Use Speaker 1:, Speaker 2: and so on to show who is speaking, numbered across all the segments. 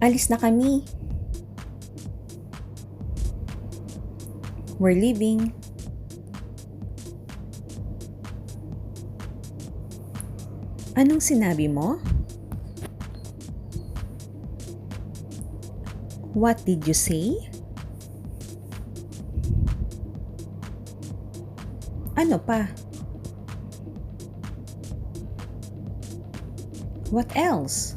Speaker 1: Alis na kami. We're leaving. Anong sinabi mo? What did you say? Ano pa? What else?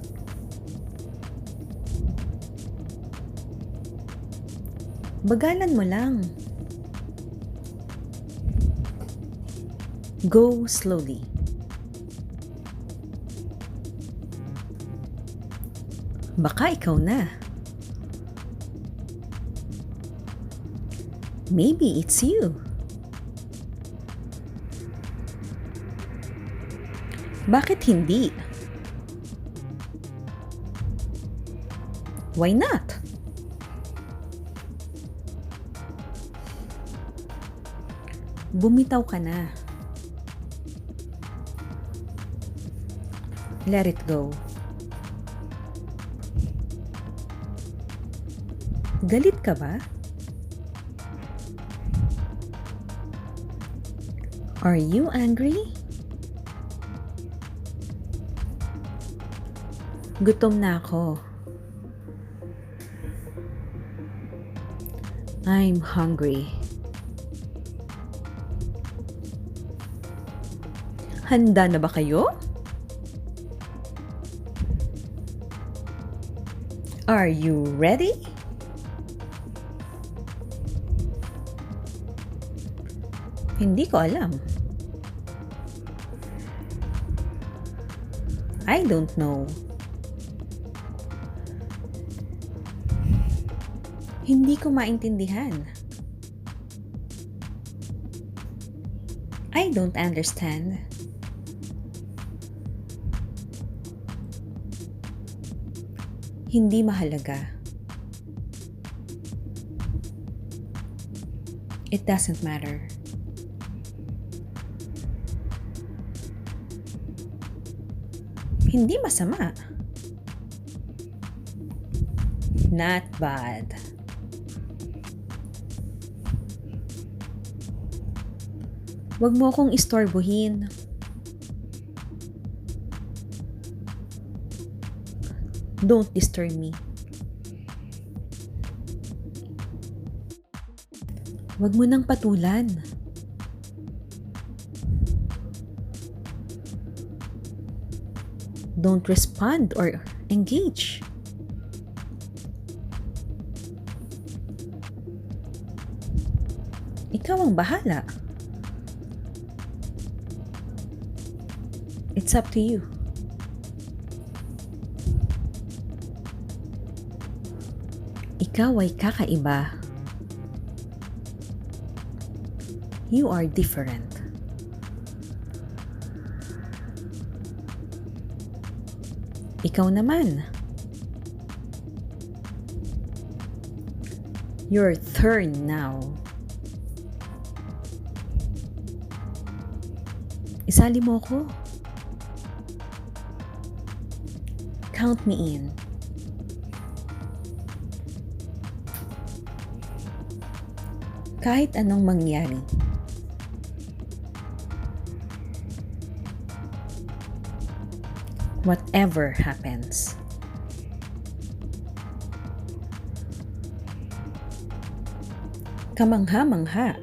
Speaker 1: Bagalan mo lang. Go slowly. Baka ikaw na. Maybe it's you. Bakit hindi? Why not? Bumitaw ka na. Let it go. Galit ka ba? Are you angry? Gutom na ako. I'm hungry. Handa na ba kayo? Are you ready? Hindi ko alam. I don't know. Hindi ko maintindihan. I don't understand. Hindi mahalaga. It doesn't matter. Hindi masama. Not bad. Huwag mo akong istorbohin. Don't disturb me. Huwag mo nang patulan. Don't respond or engage. Ikaw ang bahala. It's up to you. Ikaw ay kakaiba. You are different. Ikaw naman. Your turn now. Isali mo ko. Count me in. Kahit anong mangyari. Whatever happens. Kamangha-mangha.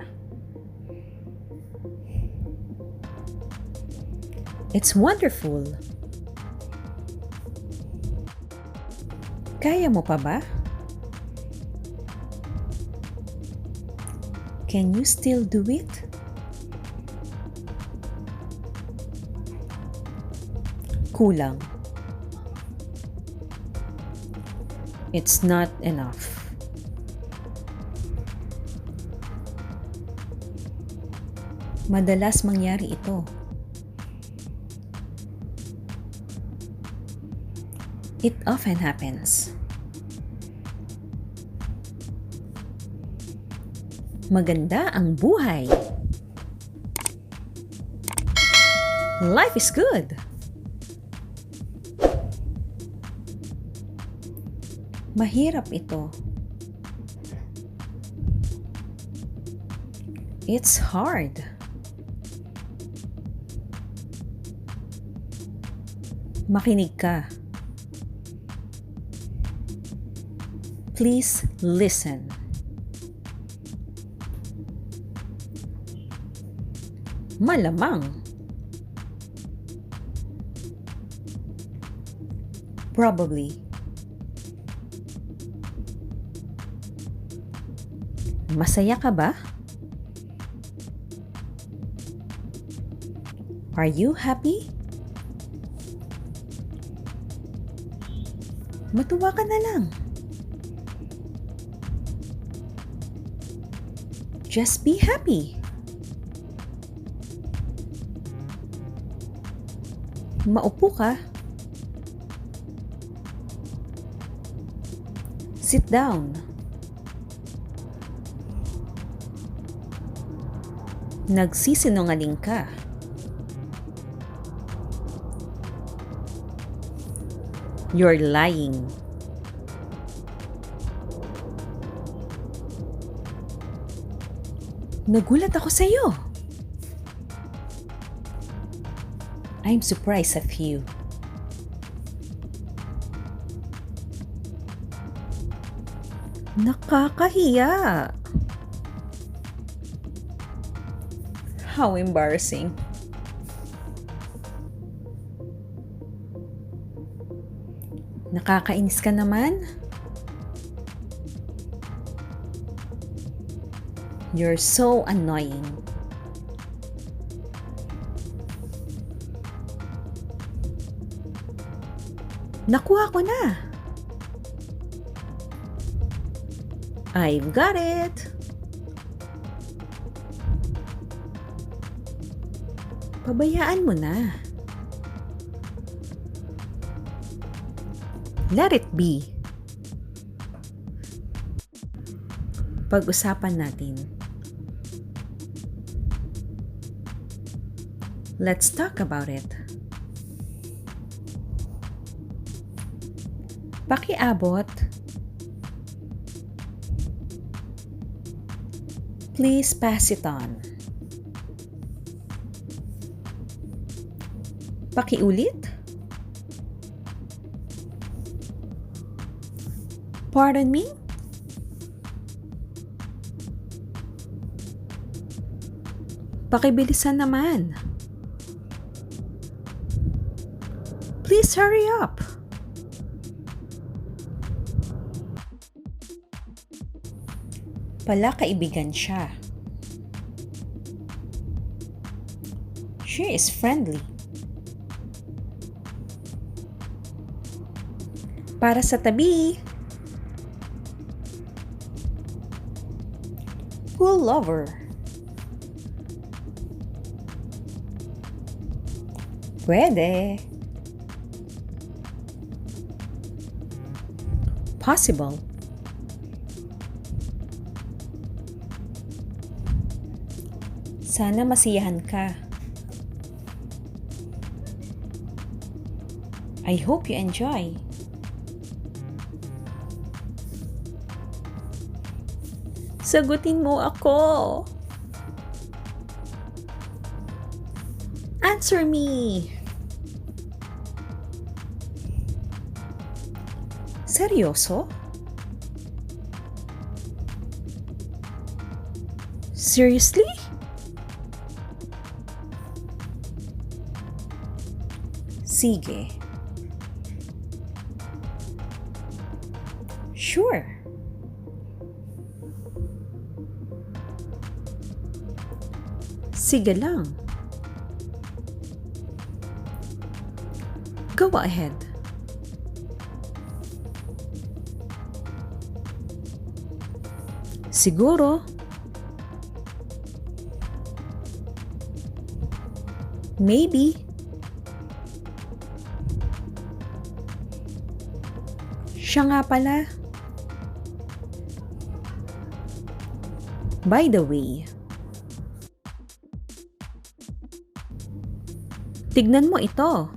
Speaker 1: It's wonderful. Kaya mo pa ba? Can you still do it? Kulang. It's not enough. Madalas mangyari ito. It often happens. Maganda ang buhay. Life is good. Mahirap ito. It's hard. Makinig ka. Please listen. Malamang. Probably. Masaya ka ba? Are you happy? Matuwa ka na lang. Just be happy. Maupo ka. Sit down. Nagsisinungaling ka. You're lying. Nagulat ako sa iyo. I'm surprised at you. Nakakahiya. How embarrassing. Nakakainis ka naman. You're so annoying. Nakuha ko na. I've got it. Pabayaan mo na. Let it be. Pag-usapan natin. Let's talk about it. Pakiabot. Please pass it on. Pakiulit. Pardon me? Pakibilisan naman. Please hurry up. Pala kaibigan siya. She is friendly. Para sa tabi. Pull over. Pwede. Possible. Sana masiyahan ka. I hope you enjoy. Sagutin mo ako. Answer me. Seryoso? Seriously? Sige. Sure. Sige lang. Go ahead. Siguro. Maybe. Siya nga pala. By the way, tignan mo ito.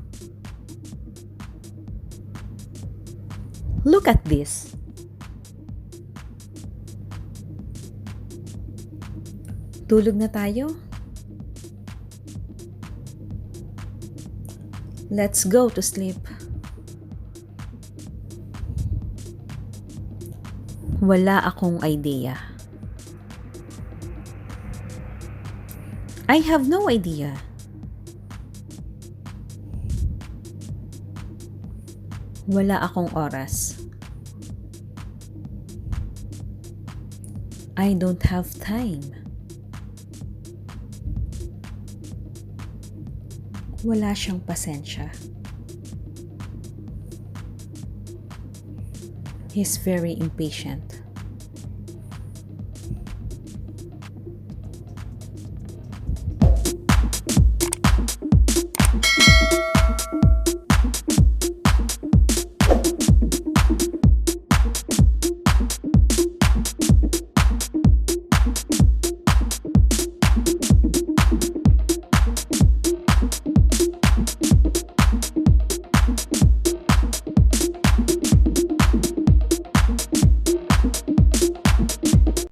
Speaker 1: Look at this. Tulog na tayo? Let's go to sleep. Wala akong idea. I have no idea. Wala akong oras. I don't have time. Wala siyang pasensya. He's very impatient.